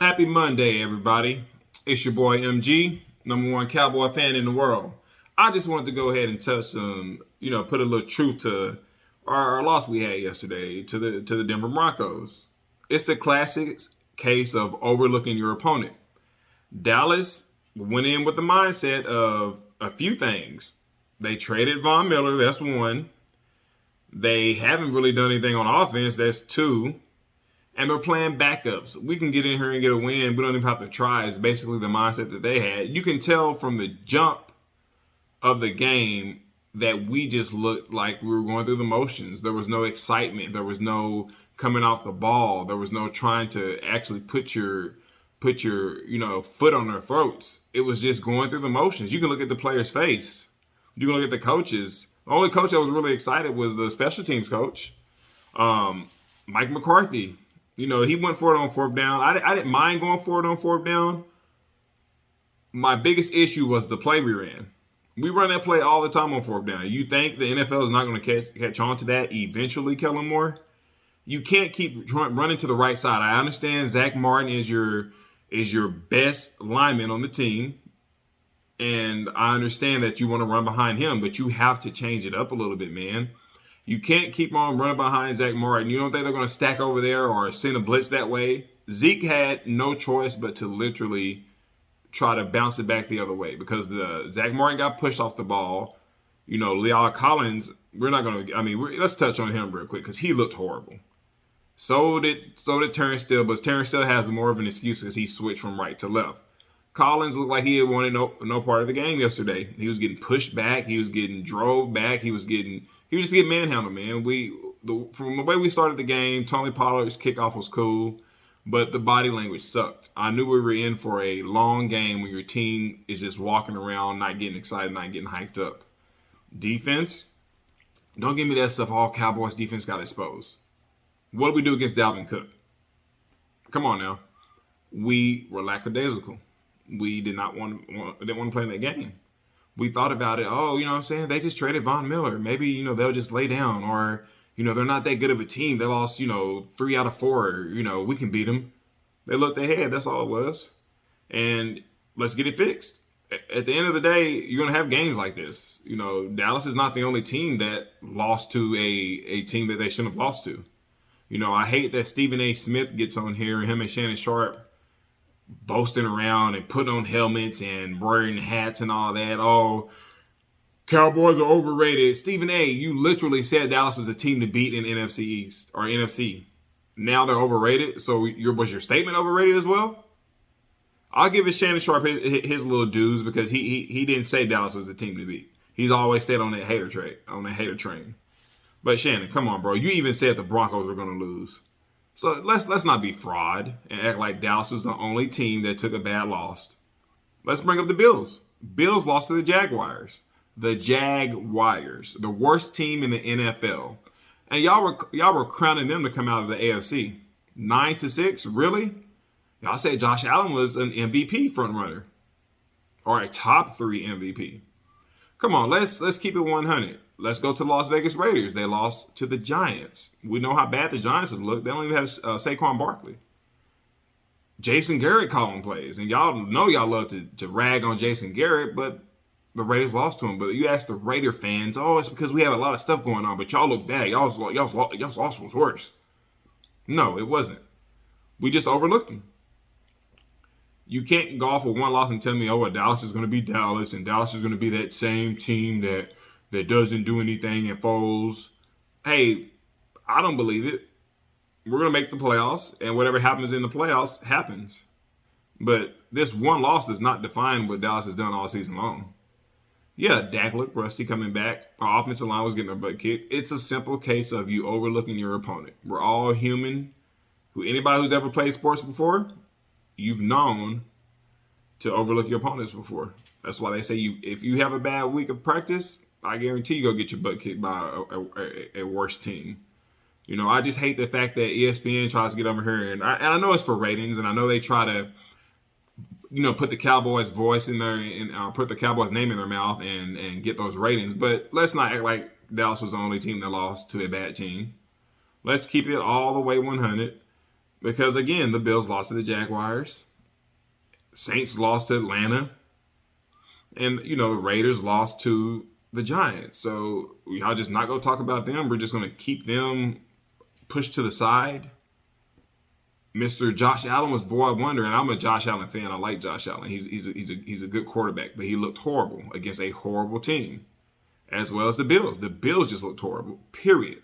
Happy Monday, everybody. It's your boy MG, number one Cowboy fan in the world. I just wanted to go ahead and touch put a little truth to our loss we had yesterday to the Denver Broncos. It's a classic case of overlooking your opponent. Dallas went in with the mindset of a few things. They traded Von Miller, that's one. They haven't really done anything on offense, that's two. And they're playing backups. We can get in here and get a win. We don't even have to try. It's basically the mindset that they had. You can tell from the jump of the game that we just looked like we were going through the motions. There was no excitement. There was no coming off the ball. There was no trying to actually put your foot on their throats. It was just going through the motions. You can look at the player's face. You can look at the coaches. The only coach that was really excited was the special teams coach, Mike McCarthy. He went for it on fourth down. I didn't mind going for it on fourth down. My biggest issue was the play we ran. We run that play all the time on fourth down. You think the NFL is not going to catch on to that eventually, Kellen Moore? You can't keep running to the right side. I understand Zach Martin is your best lineman on the team. And I understand that you want to run behind him, but you have to change it up a little bit, man. You can't keep on running behind Zach Martin. You don't think they're going to stack over there or send a blitz that way? Zeke had no choice but to literally try to bounce it back the other way because the Zach Martin got pushed off the ball. Leo Collins, we're not going to, let's touch on him real quick because he looked horrible. So did Terrence Steele, but Terrence Steele has more of an excuse because he switched from right to left. Collins looked like he had wanted no part of the game yesterday. He was getting pushed back. He was getting drove back. He was just getting manhandled, man. From the way we started the game, Tony Pollard's kickoff was cool, but the body language sucked. I knew we were in for a long game when your team is just walking around, not getting excited, not getting hyped up. Defense, don't give me that stuff. All Cowboys defense got exposed. What did we do against Dalvin Cook? Come on now. We were lackadaisical. We didn't want to play in that game. We thought about it. Oh, you know what I'm saying? They just traded Von Miller. Maybe, they'll just lay down or, they're not that good of a team. They lost, 3 out of 4. We can beat them. They looked ahead. That's all it was. And let's get it fixed. At the end of the day, you're going to have games like this. Dallas is not the only team that lost to a team that they shouldn't have lost to. I hate that Stephen A. Smith gets on here and him and Shannon Sharp boasting around and putting on helmets and wearing hats and all that. Oh, Cowboys are overrated. Stephen A., you literally said Dallas was a team to beat in NFC East or NFC. Now they're overrated. So was your statement overrated as well? I'll give it Shannon Sharp his little dues because he didn't say Dallas was the team to beat. He's always stayed on that hater train. But Shannon, come on, bro. You even said the Broncos were going to lose. So let's not be fraud and act like Dallas is the only team that took a bad loss. Let's bring up the Bills. Bills lost to the Jaguars. The Jaguars, the worst team in the NFL. And y'all were crowning them to come out of the AFC. 9-6, really? Y'all said Josh Allen was an MVP frontrunner. Or a top 3 MVP. Come on, let's keep it 100. Let's go to the Las Vegas Raiders. They lost to the Giants. We know how bad the Giants have looked. They don't even have Saquon Barkley. Jason Garrett calling plays. And y'all know y'all love to rag on Jason Garrett, but the Raiders lost to him. But you ask the Raider fans, oh, it's because we have a lot of stuff going on, but y'all look bad. Y'all's loss was worse. No, it wasn't. We just overlooked them. You can't go off with one loss and tell me, oh, Dallas is going to be Dallas, and Dallas is going to be that same team that doesn't do anything and Foles. Hey, I don't believe it. We're going to make the playoffs, and whatever happens in the playoffs happens. But this one loss does not define what Dallas has done all season long. Yeah, Dak looked rusty coming back. Our offensive line was getting their butt kicked. It's a simple case of you overlooking your opponent. We're all human. Anybody who's ever played sports before, you've known to overlook your opponents before. That's why they say if you have a bad week of practice, I guarantee you go get your butt kicked by a worse team. I just hate the fact that ESPN tries to get over here, and I know it's for ratings, and I know they try to, put the Cowboys' voice in there and put the Cowboys' name in their mouth and get those ratings. But let's not act like Dallas was the only team that lost to a bad team. Let's keep it all the way 100. Because again, the Bills lost to the Jaguars, Saints lost to Atlanta, and the Raiders lost to the Giants. So y'all just not gonna talk about them. We're just gonna keep them pushed to the side. Mr. Josh Allen was boy wonder, and I'm a Josh Allen fan. I like Josh Allen. He's a good quarterback, but he looked horrible against a horrible team, as well as the Bills. The Bills just looked horrible. Period.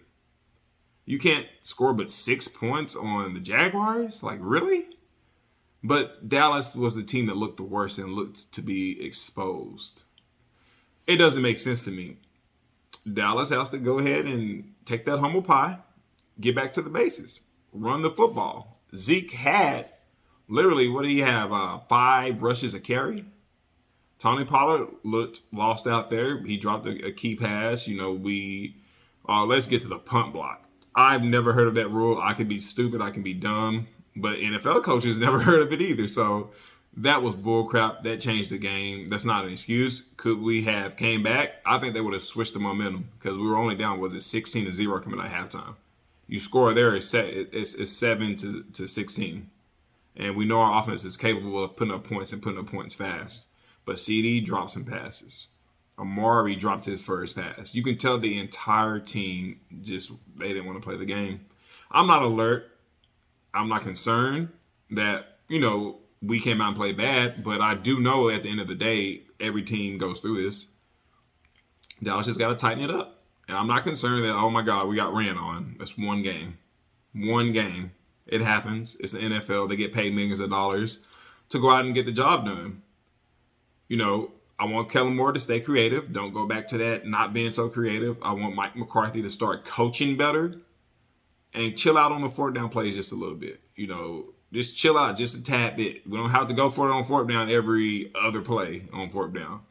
You can't score but 6 points on the Jaguars? Like, really? But Dallas was the team that looked the worst and looked to be exposed. It doesn't make sense to me. Dallas has to go ahead and take that humble pie, get back to the basics, run the football. Zeke had literally, what did he have? 5 rushes a carry. Tony Pollard looked lost out there. He dropped a key pass. Let's get to the punt block. I've never heard of that rule. I could be stupid. I can be dumb. But NFL coaches never heard of it either. So that was bullcrap. That changed the game. That's not an excuse. Could we have came back? I think they would have switched the momentum because we were only down, 16-0 coming out of halftime. You score there, it's 7-16. And we know our offense is capable of putting up points and putting up points fast. But CD dropped some passes. Amari dropped his first pass. You can tell the entire team they didn't want to play the game. I'm not alert. I'm not concerned that, we came out and played bad. But I do know at the end of the day, every team goes through this. Dallas just got to tighten it up. And I'm not concerned that, oh my God, we got ran on. That's one game. One game. It happens. It's the NFL. They get paid millions of dollars to go out and get the job done. I want Kellen Moore to stay creative. Don't go back to that not being so creative. I want Mike McCarthy to start coaching better and chill out on the fourth down plays just a little bit. Just chill out just a tad bit. We don't have to go for it on fourth down every other play on fourth down.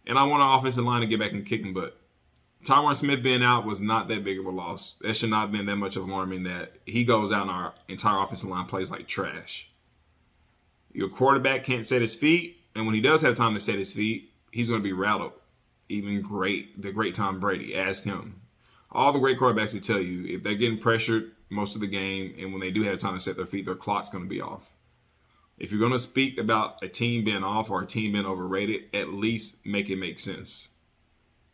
And I want our offensive line to get back and kicking butt. Tyron Smith being out was not that big of a loss. That should not have been that much of alarming that he goes out and our entire offensive line plays like trash. Your quarterback can't set his feet. And when he does have time to set his feet, he's going to be rattled. Even the great Tom Brady. Ask him. All the great quarterbacks will tell you, if they're getting pressured most of the game, and when they do have time to set their feet, their clock's going to be off. If you're going to speak about a team being off or a team being overrated, at least make it make sense.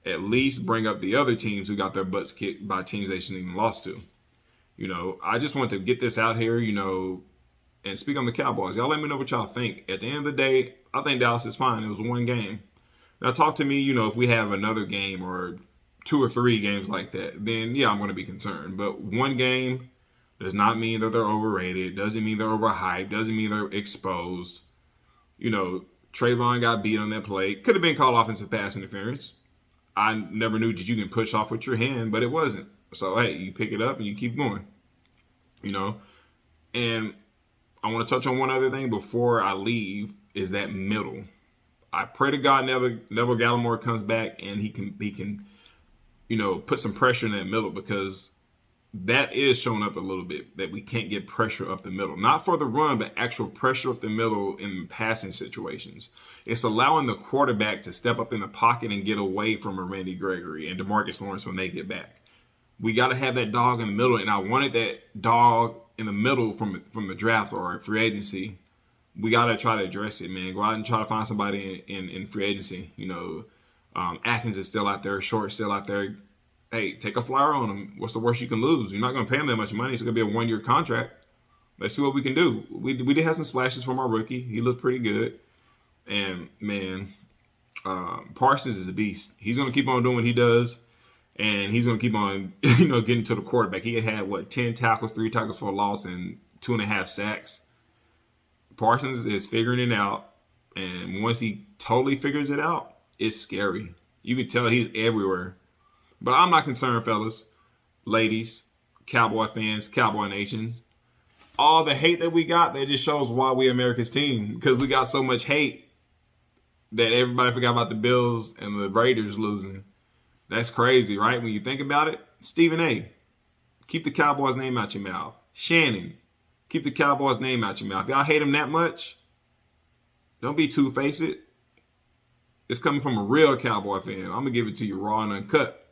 At least bring up the other teams who got their butts kicked by teams they shouldn't even lost to. I just want to get this out here, and speak on the Cowboys. Y'all let me know what y'all think. At the end of the day, I think Dallas is fine. It was one game. Now talk to me, if we have another game or 2 or 3 games like that, then yeah, I'm going to be concerned. But one game does not mean that they're overrated. Doesn't mean they're overhyped. Doesn't mean they're exposed. Trayvon got beat on that play. Could have been called offensive pass interference. I never knew that you can push off with your hand, but it wasn't. So, hey, you pick it up and you keep going. And I want to touch on one other thing before I leave is that middle. I pray to God Neville Gallimore comes back and he can put some pressure in that middle, because that is showing up a little bit that we can't get pressure up the middle. Not for the run, but actual pressure up the middle in passing situations. It's allowing the quarterback to step up in the pocket and get away from a Randy Gregory and DeMarcus Lawrence when they get back. We got to have that dog in the middle, and I wanted that dog in the middle from the draft or free agency. We got to try to address it, man. Go out and try to find somebody in free agency. Atkins is still out there. Short still out there. Hey, take a flyer on him. What's the worst you can lose? You're not going to pay him that much money. It's going to be a 1-year contract. Let's see what we can do. We did have some splashes from our rookie. He looked pretty good. And, man, Parsons is a beast. He's going to keep on doing what he does. And he's going to keep on, getting to the quarterback. He had, 10 tackles, 3 tackles for a loss, and 2.5 sacks. Parsons is figuring it out. And once he totally figures it out, it's scary. You can tell he's everywhere. But I'm not concerned, fellas, ladies, Cowboy fans, Cowboy nations. All the hate that we got, that just shows why we America's team. Because we got so much hate that everybody forgot about the Bills and the Raiders losing. That's crazy, right? When you think about it, Stephen A., keep the Cowboys' name out your mouth. Shannon, keep the Cowboys' name out your mouth. If y'all hate him that much, don't be two-faced. It's coming from a real Cowboy fan. I'm going to give it to you raw and uncut.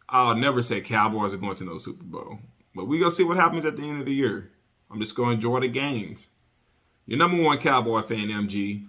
I'll never say Cowboys are going to no Super Bowl. But we going to see what happens at the end of the year. I'm just going to enjoy the games. Your number one Cowboy fan, MG.